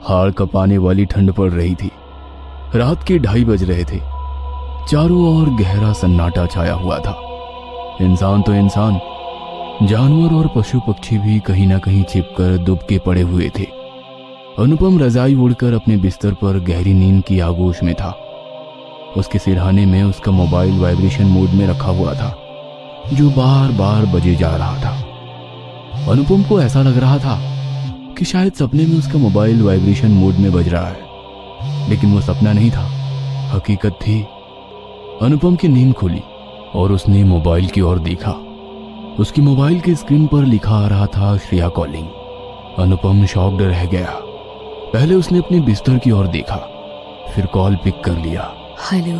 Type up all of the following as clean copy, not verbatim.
हाड़ कपाने वाली ठंड पड़ रही थी। रात के 2:30 बज रहे थे। चारों ओर गहरा सन्नाटा छाया हुआ था। इंसान तो इंसान, जानवर और पशु पक्षी भी कहीं ना कहीं छिपकर दुबके पड़े हुए थे। अनुपम रजाई ओढ़कर अपने बिस्तर पर गहरी नींद की आगोश में था। उसके सिरहाने में उसका मोबाइल वाइब्रेशन मोड में रखा हुआ था, जो बार बार बजे जा रहा था। अनुपम को ऐसा लग रहा था कि शायद सपने में उसका मोबाइल वाइब्रेशन मोड में बज रहा है, लेकिन वो सपना नहीं था, हकीकत थी। अनुपम की नींद खुली और उसने मोबाइल की ओर देखा। उसकी मोबाइल की स्क्रीन पर लिखा आ रहा था श्रेया कॉलिंग। अनुपम शॉक्ड रह गया। पहले उसने अपने बिस्तर की ओर देखा, फिर कॉल पिक कर लिया। हेलो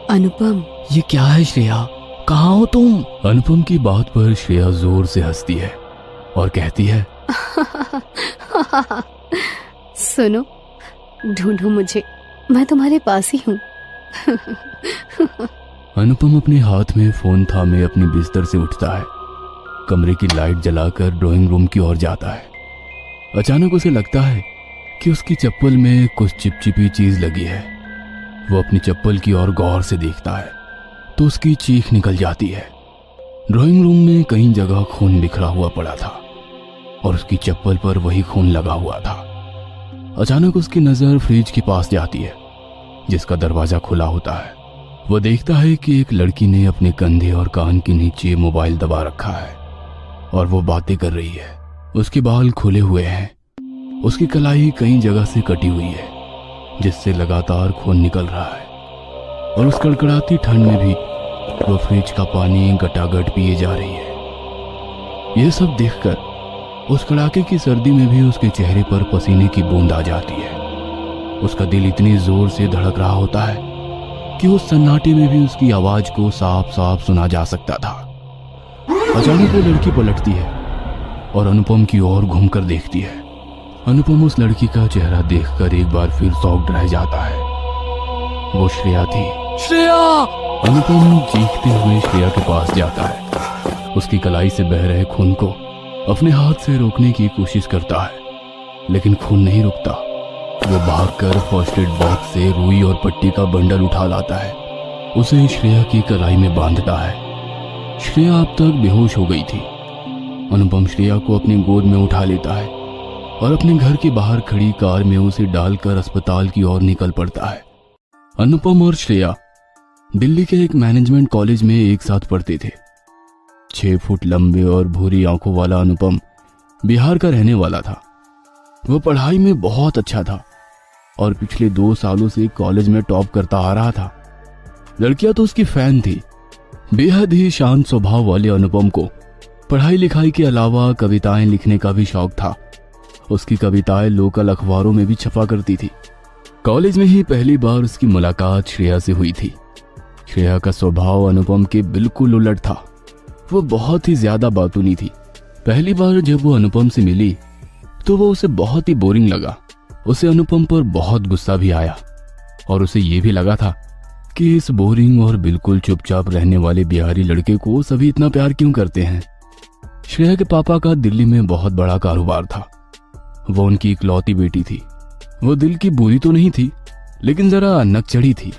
अनुपम। ये क्या है श्रेया, कहाँ हो तुम? अनुपम की बात पर श्रेया जोर से हंसती है और कहती है सुनो, ढूंढो मुझे, मैं तुम्हारे पास ही हूँ। अनुपम अपने हाथ में फोन थामे अपने बिस्तर से उठता है। कमरे की लाइट जलाकर ड्राइंग रूम की ओर जाता है। अचानक उसे लगता है कि उसकी चप्पल में कुछ चिपचिपी चीज लगी है। वो अपनी चप्पल की ओर गौर से देखता है तो उसकी चीख निकल जाती है। ड्राइंग रूम में कई जगह खून बिखरा हुआ पड़ा था और उसकी चप्पल पर वही खून लगा हुआ था। अचानक उसकी नजर फ्रिज के पास जाती है, जिसका दरवाजा खुला होता है। वो देखता है कि एक लड़की ने अपने कंधे और कान के नीचे मोबाइल दबा रखा है और वो बातें कर रही है। उसके बाल खुले हुए हैं, उसकी कलाई कई जगह से कटी हुई है, जिससे लगातार खून निकल रहा है। और उस कड़कड़ाती ठंड में भी वो फ्रिज का पानी गटागट पिए जा रही है। ये सब देखकर उस कड़ाके की सर्दी में भी उसके चेहरे पर पसीने की बूंद आ जाती है। उसका दिल इतनी जोर से धड़क रहा होता है कि उस सन्नाटे में भी उसकी आवाज को साफ साफ सुना जा सकता था। अचानक वो लड़की पलटती है और अनुपम की ओर घूमकर देखती है। अनुपम उस लड़की का चेहरा देखकर एक बार फिर शॉक्ड रह जाता है। वो श्रेया थी। श्रेया! अनुपम चीखते हुए श्रेया के पास जाता है। उसकी कलाई से बह रहे खून को अपने हाथ से रोकने की कोशिश करता है, लेकिन खून नहीं रुकता। वो भागकर फर्स्ट एड बॉक्स से रुई और पट्टी का बंडल उठा लाता है। उसे श्रेया की कलाई में बांधता है। श्रेया अब तक बेहोश हो गई थी। अनुपम श्रेया को अपनी गोद में उठा लेता है और अपने घर के बाहर खड़ी कार में उसे डालकर अस्पताल की ओर निकल पड़ता है। अनुपम और श्रेया दिल्ली के एक मैनेजमेंट कॉलेज में एक साथ पढ़ते थे। 6 फुट लंबे और भूरी आंखों वाला अनुपम बिहार का रहने वाला था। वो पढ़ाई में बहुत अच्छा था और पिछले 2 सालों से कॉलेज में टॉप करता आ रहा था। लड़कियां तो उसकी फैन थी। बेहद ही शांत स्वभाव वाले अनुपम को पढ़ाई लिखाई के अलावा कविताएं लिखने का भी शौक था। उसकी कविताएं लोकल अखबारों में भी छपा करती थी। कॉलेज में ही पहली बार उसकी मुलाकात श्रेया से हुई थी। श्रेया का स्वभाव अनुपम के बिल्कुल उलट था। वो बहुत ही ज्यादा बातूनी थी। पहली बार जब वो अनुपम से मिली तो वो उसे बहुत ही बोरिंग लगा। उसे अनुपम पर बहुत गुस्सा भी आया और उसे ये भी लगा था कि इस बोरिंग और बिल्कुल चुपचाप रहने वाले बिहारी लड़के को सभी इतना प्यार क्यों करते हैं। श्रेया के पापा का दिल्ली में बहुत बड़ा कारोबार था। वो उनकी इकलौती बेटी थी। वो दिल की बुरी तो नहीं थी, लेकिन जरा नकचढ़ी थी।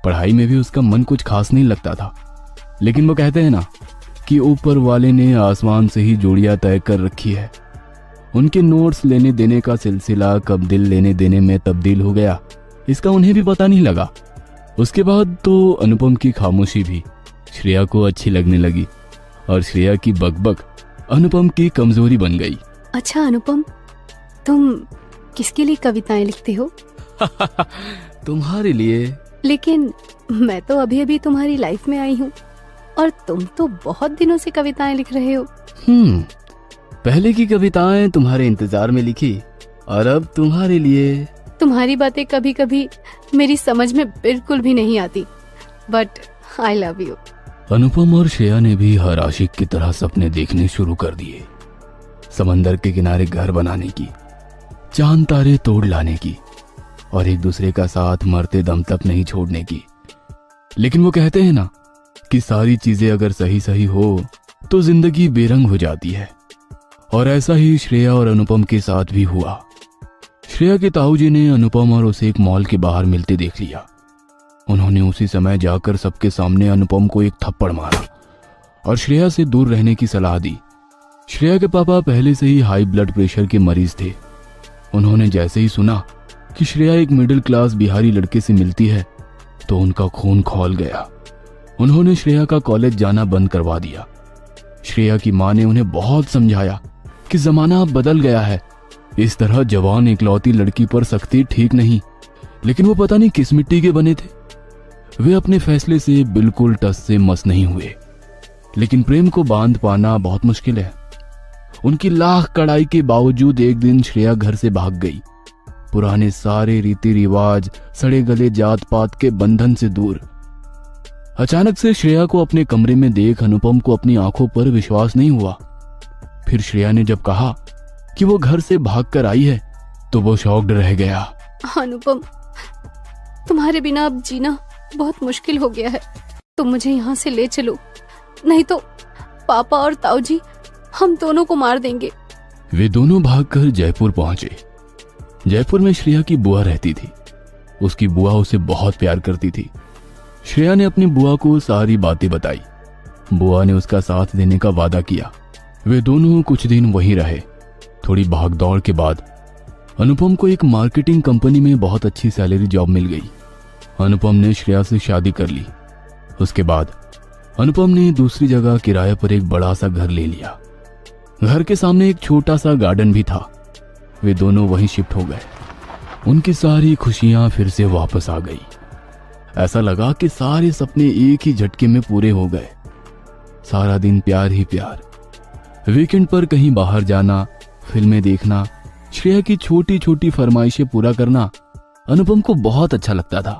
पढ़ाई में भी उसका मन कुछ खास नहीं लगता था, लेकिन वो कहते हैं ना कि ऊपर वाले ने आसमान से ही जोड़ियां तय कर रखी है। उनके नोट्स लेने देने का सिलसिला कब दिल लेने देने में तब्दील हो गया, इसका उन्हें भी पता नहीं लगा। उसके बाद तो अनुपम की खामोशी भी श्रेया को अच्छी लगने लगी और श्रेया की बकबक अनुपम की कमजोरी बन गई। अच्छा अनुपम, तुम किसके लिए कविताएं लिखते हो? तुम्हारे लिए। लेकिन मैं तो अभी अभी तुम्हारी लाइफ में आई हूँ और तुम तो बहुत दिनों से कविताएं लिख रहे हो। पहले की कविताएं तुम्हारे इंतजार में लिखी और अब तुम्हारे लिए। तुम्हारी बातें कभी कभी मेरी समझ में बिल्कुल भी नहीं आती, बट आई लव यू। अनुपम और श्रेया ने भी हर आशिक की तरह सपने देखने शुरू कर दिए। समंदर के किनारे घर बनाने की, चांद तारे तोड़ लाने की और एक दूसरे का साथ मरते दम तक नहीं छोड़ने की। लेकिन वो कहते हैं ना कि सारी चीजें अगर सही सही हो तो जिंदगी बेरंग हो जाती है, और ऐसा ही श्रेया और अनुपम के साथ भी हुआ। श्रेया के ताऊजी ने अनुपम और उसे एक मॉल के बाहर मिलते देख लिया। उन्होंने उसी समय जाकर सबके सामने अनुपम को एक थप्पड़ मारा और श्रेया से दूर रहने की सलाह दी। श्रेया के पापा पहले से ही हाई ब्लड प्रेशर के मरीज थे। उन्होंने जैसे ही सुना कि श्रेया एक मिडिल क्लास बिहारी लड़के से मिलती है तो उनका खून खौल गया। उन्होंने श्रेया का कॉलेज जाना बंद करवा दिया। श्रेया की मां ने उन्हें बहुत समझाया कि जमाना अब बदल गया है, इस तरह जवान इकलौती लड़की पर सख्ती ठीक नहीं, लेकिन वो पता नहीं किस मिट्टी के बने थे। वे अपने फैसले से बिल्कुल टस से मस नहीं हुए, लेकिन प्रेम को बांध पाना बहुत मुश्किल है। उनकी लाख कड़ाई के बावजूद एक दिन श्रेया घर से भाग गई, पुराने सारे रीति रिवाज, सड़े गले जात पात के बंधन से दूर। अचानक से श्रेया को अपने कमरे में देख अनुपम को अपनी आंखों पर विश्वास नहीं हुआ। फिर श्रेया ने जब कहा कि वो घर से भागकर आई है तो वो शॉक्ड रह गया। अनुपम, तुम्हारे बिना अब जीना बहुत मुश्किल हो गया है। तुम मुझे यहाँ से ले चलो, नहीं तो पापा और ताऊजी हम दोनों को मार देंगे। वे दोनों भागकर जयपुर पहुंचे। जयपुर में श्रेया की बुआ रहती थी। उसकी बुआ उसे बहुत प्यार करती थी। श्रेया ने अपनी बुआ को सारी बातें बताई। बुआ ने उसका साथ देने का वादा किया। वे दोनों कुछ दिन वहीं रहे। थोड़ी भागदौड़ के बाद अनुपम को एक मार्केटिंग कंपनी में बहुत अच्छी सैलरी जॉब मिल गई। अनुपम ने श्रेया से शादी कर ली। उसके बाद अनुपम ने दूसरी जगह किराए पर एक बड़ा सा घर ले लिया। घर के सामने एक छोटा सा गार्डन भी था। वे दोनों वहीं शिफ्ट हो गए। उनकी सारी खुशियां फिर से वापस आ गई। ऐसा लगा कि सारे सपने एक ही झटके में पूरे हो गए। सारा दिन प्यार ही प्यार। वीकेंड पर कहीं बाहर जाना, फिल्में देखना, श्रेया की छोटी छोटी फरमाइशें पूरा करना अनुपम को बहुत अच्छा लगता था।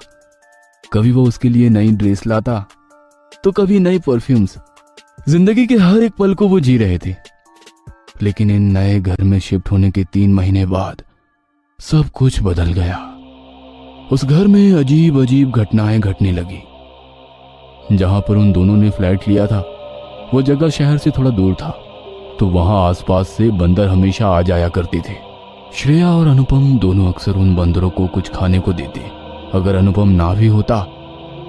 कभी वो उसके लिए नई ड्रेस लाता तो कभी नई परफ्यूम्स। जिंदगी के हर एक पल को वो जी रहे थे। लेकिन इन नए घर में शिफ्ट होने के 3 महीने बाद सब कुछ बदल गया। उस घर में अजीब अजीब घटनाएं घटने लगी। जहां पर उन दोनों ने फ्लैट लिया था वो जगह शहर से थोड़ा दूर था, तो वहां आसपास से बंदर हमेशा आ जाया करते थे। श्रेया और अनुपम दोनों अक्सर उन बंदरों को कुछ खाने को देते। अगर अनुपम ना भी होता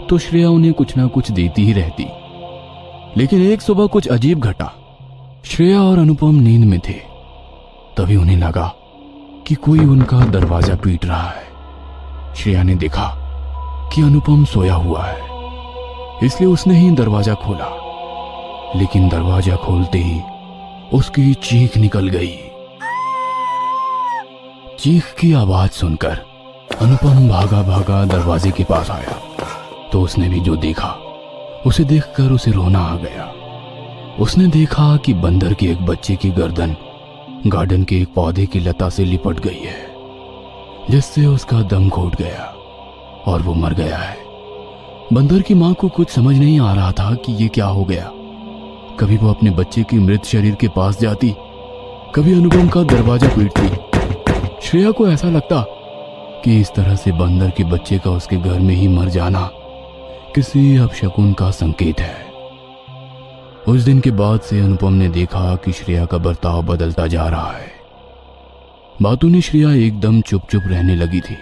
तो श्रेया उन्हें कुछ ना कुछ देती ही रहती। लेकिन एक सुबह कुछ अजीब घटा। श्रेया और अनुपम नींद में थे। तभी उन्हें लगा कि कोई उनका दरवाजा पीट रहा है। श्रेया ने देखा कि अनुपम सोया हुआ है, इसलिए उसने ही दरवाजा खोला। लेकिन दरवाजा खोलते ही उसकी चीख निकल गई। चीख की आवाज सुनकर अनुपम भागा भागा दरवाजे के पास आया तो उसने भी जो देखा उसे देखकर उसे रोना आ गया। उसने देखा कि बंदर के एक बच्चे की गर्दन गार्डन के एक पौधे की लता से लिपट गई है, जिससे उसका दम घुट गया और वो मर गया है। बंदर की मां को कुछ समझ नहीं आ रहा था कि ये क्या हो गया। कभी वो अपने बच्चे के मृत शरीर के पास जाती, कभी अनुपम का दरवाजा पीटती। श्रेया को ऐसा लगता कि इस तरह से बंदर के बच्चे का उसके घर में ही मर जाना किसी अपशकुन का संकेत है। उस दिन के बाद से अनुपम ने देखा कि श्रेया का बर्ताव बदलता जा रहा है। बातों ने श्रेया एकदम चुप चुप रहने लगी थी।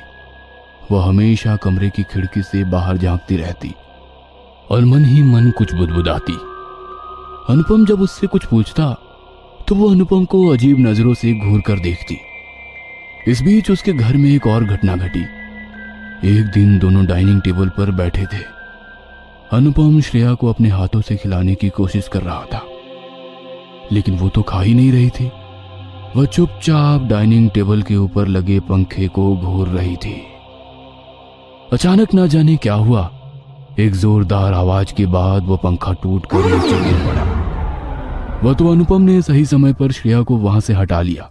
वह हमेशा कमरे की खिड़की से बाहर झांकती रहती और मन ही मन कुछ बुदबुदाती। अनुपम जब उससे कुछ पूछता तो वो अनुपम को अजीब नजरों से घूर कर देखती। इस बीच उसके घर में एक और घटना घटी। एक दिन दोनों डाइनिंग टेबल पर बैठे थे। अनुपम श्रेया को अपने हाथों से खिलाने की कोशिश कर रहा था, लेकिन वो तो खा ही नहीं रही थी। वह चुपचाप डाइनिंग टेबल के ऊपर लगे पंखे को घूर रही थी। अचानक ना जाने क्या हुआ, एक जोरदार आवाज के बाद वो पंखा टूटकर नीचे गिर पड़ा। वह तो अनुपम ने सही समय पर श्रेया को वहां से हटा लिया,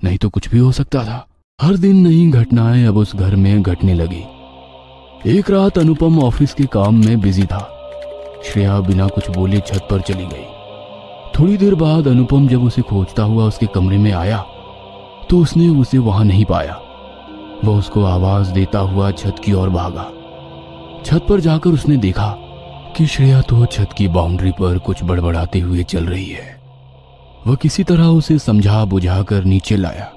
नहीं तो कुछ भी हो सकता था। हर दिन नई घटनाएं अब उस घर में घटने लगी। एक रात अनुपम ऑफिस के काम में बिजी था। श्रेया बिना कुछ बोले छत पर चली गई। थोड़ी देर बाद अनुपम जब उसे खोजता हुआ उसके कमरे में आया तो उसने उसे वहां नहीं पाया। वह उसको आवाज देता हुआ छत की ओर भागा। छत पर जाकर उसने देखा कि श्रेया तो छत की बाउंड्री पर कुछ बड़बड़ाते हुए चल रही है। वह किसी तरह उसे समझा बुझाकर नीचे लाया।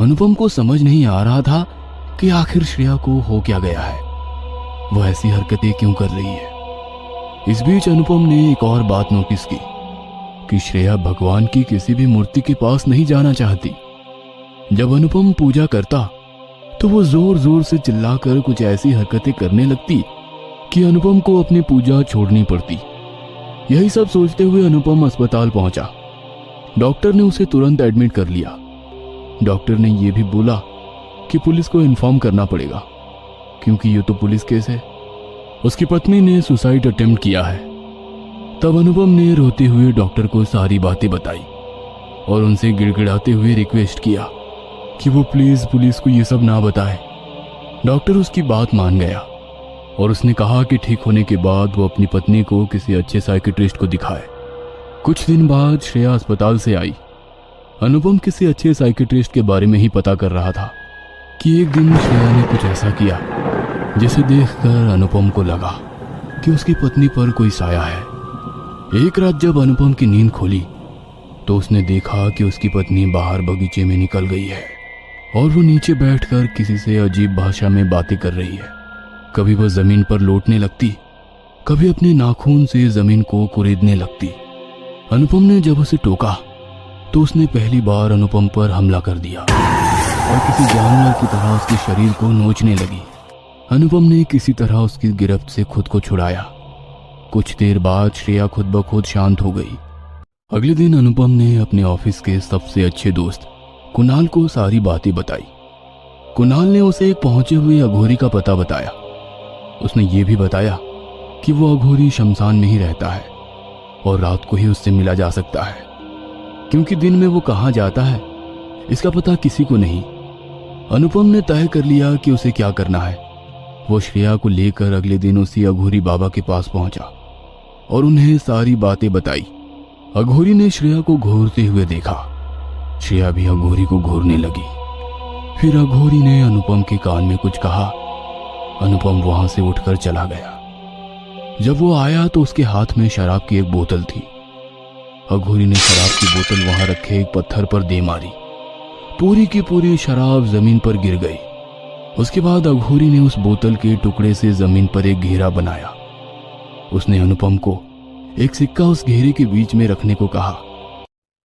अनुपम को समझ नहीं आ रहा था कि आखिर श्रेया को हो क्या गया है, वो ऐसी हरकतें क्यों कर रही है। इस बीच अनुपम ने एक और बात नोटिस की कि श्रेया भगवान की किसी भी मूर्ति के पास नहीं जाना चाहती। जब अनुपम पूजा करता तो वो जोर जोर से चिल्लाकर कुछ ऐसी हरकतें करने लगती कि अनुपम को अपनी पूजा छोड़नी पड़ती। यही सब सोचते हुए अनुपम अस्पताल पहुंचा। डॉक्टर ने उसे तुरंत एडमिट कर लिया। डॉक्टर ने यह भी बोला कि पुलिस को इन्फॉर्म करना पड़ेगा क्योंकि ये तो पुलिस केस है। उसकी पत्नी ने सुसाइड अटेम्प्ट किया है। तब अनुपम ने रोते हुए डॉक्टर को सारी बातें बताई और उनसे गिड़गिड़ाते हुए रिक्वेस्ट किया कि वो प्लीज पुलिस को ये सब ना बताए। डॉक्टर उसकी बात मान गया और उसने कहा कि ठीक होने के बाद वो अपनी पत्नी को किसी अच्छे साइकियाट्रिस्ट को दिखाए। कुछ दिन बाद श्रेया अस्पताल से आई। अनुपम किसी अच्छे साइकियाट्रिस्ट के बारे में ही पता कर रहा था कि एक दिन श्रेया ने कुछ ऐसा किया जिसे देखकर अनुपम को लगा कि उसकी पत्नी पर कोई साया है। एक रात जब अनुपम की नींद खुली तो उसने देखा कि उसकी पत्नी बाहर बगीचे में निकल गई है और वो नीचे बैठकर किसी से अजीब भाषा में बातें कर रही है। कभी वह जमीन पर लौटने लगती, कभी अपने नाखून से जमीन को कुरेदने लगती। अनुपम ने जब उसे टोका तो उसने पहली बार अनुपम पर हमला कर दिया और किसी जानवर की तरह उसके शरीर को नोचने लगी। अनुपम ने किसी तरह उसकी गिरफ्त से खुद को छुड़ाया। कुछ देर बाद श्रेया खुद ब खुद शांत हो गई। अगले दिन अनुपम ने अपने ऑफिस के सबसे अच्छे दोस्त कुणाल को सारी बातें बताई। कुणाल ने उसे एक पहुंचे हुए अघोरी का पता बताया। उसने ये भी बताया कि वो अघोरी शमशान में ही रहता है और रात को ही उससे मिला जा सकता है क्योंकि दिन में वो कहाँ जाता है इसका पता किसी को नहीं। अनुपम ने तय कर लिया कि उसे क्या करना है। वो श्रेया को लेकर अगले दिन उसी अघोरी बाबा के पास पहुंचा और उन्हें सारी बातें बताई। अघोरी ने श्रेया को घूरते हुए देखा। श्रेया भी अघोरी को घूरने लगी। फिर अघोरी ने अनुपम के कान में कुछ कहा। अनुपम वहां से उठकर चला गया। जब वो आया तो उसके हाथ में शराब की एक बोतल थी। अघोरी ने शराब की बोतल वहां रखे एक पत्थर पर दे मारी। पूरी की पूरी शराब जमीन पर गिर गई। उसके बाद अघोरी ने उस बोतल के टुकड़े से जमीन पर एक घेरा बनाया। उसने अनुपम को एक सिक्का उस घेरे के बीच में रखने को कहा।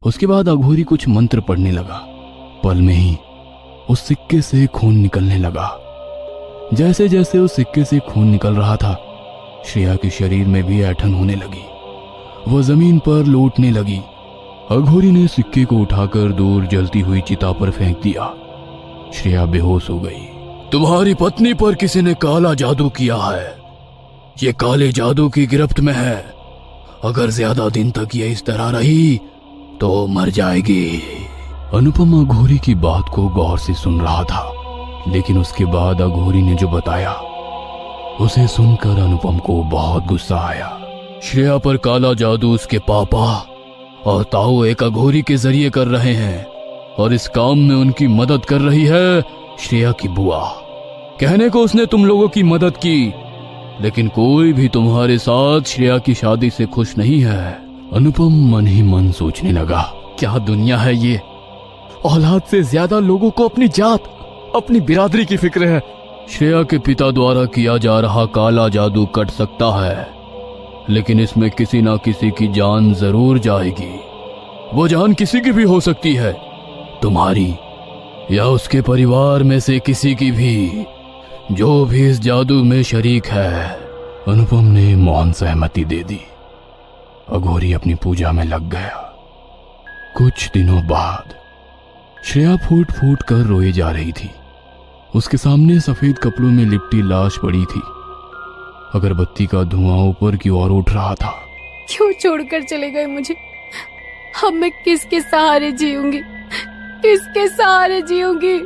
उसके बाद अघोरी कुछ मंत्र पढ़ने लगा। पल में ही उस सिक्के से खून निकलने लगा। जैसे जैसे उस सिक्के से खून निकल रहा था श्रेया के शरीर में भी ऐंठन होने लगी। वह जमीन पर लौटने लगी। अघोरी ने सिक्के को उठाकर दूर जलती हुई चिता पर फेंक दिया। श्रेया बेहोश हो गई। तुम्हारी पत्नी पर किसी ने काला जादू किया है। ये काले जादू की गिरफ्त में है। अगर ज्यादा दिन तक ये इस तरह रही तो मर जाएगी। अनुपम अघोरी की बात को गौर से सुन रहा था, लेकिन उसके बाद अघोरी ने जो बताया उसे सुनकर अनुपम को बहुत गुस्सा आया। श्रेया पर काला जादू उसके पापा और ताऊ एक अघोरी के जरिए कर रहे हैं और इस काम में उनकी मदद कर रही है श्रेया की बुआ। कहने को उसने तुम लोगों की मदद की, लेकिन कोई भी तुम्हारे साथ श्रेया की शादी से खुश नहीं है। अनुपम मन ही मन सोचने लगा, क्या दुनिया है ये। औलाद से ज्यादा लोगों को अपनी जात, अपनी बिरादरी की फिक्र है। श्रेया के पिता द्वारा किया जा रहा काला जादू कट सकता है, लेकिन इसमें किसी ना किसी की जान जरूर जाएगी। वो जान किसी की भी हो सकती है, तुम्हारी या उसके परिवार में से किसी की भी, जो भी इस जादू में शरीक है। अनुपम ने मौन सहमति दे दी। अघोरी अपनी पूजा में लग गया। कुछ दिनों बाद श्रेया फूट फूट कर रोई जा रही थी। उसके सामने सफेद कपड़ों में लिपटी लाश पड़ी थी। अगरबत्ती का धुआं ऊपर की ओर उठ रहा था। क्यों छोड़कर चले गए मुझे? अब मैं किसके सहारे जीऊंगी? किसके सहारे जीऊंगी?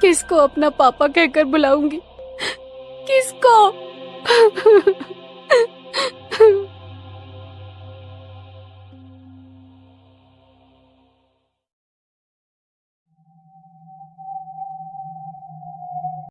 किसको अपना पापा कहकर बुलाऊंगी? किसको?